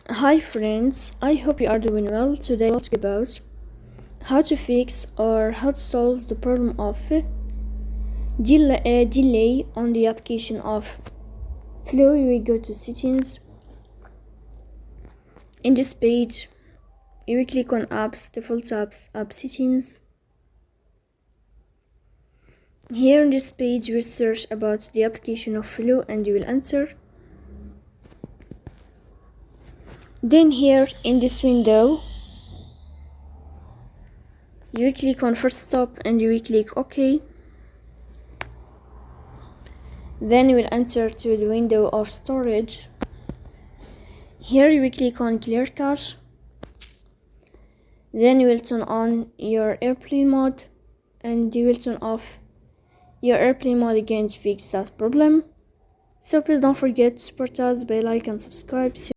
Hi friends, I hope you are doing well. Today we'll talk about how to fix or how to solve the problem of delay on the application of Flow. You will go to settings. In this page, you will click on apps, default apps, app settings. Here on this page, you will search about the application of Flow and you will enter. Then here in this window, you will click on first stop and you will click OK. Then you will enter to the window of storage. Here you will click on clear cache. Then you will turn on your airplane mode and you will turn off your airplane mode again to fix that problem. So please don't forget to support us by like and subscribe.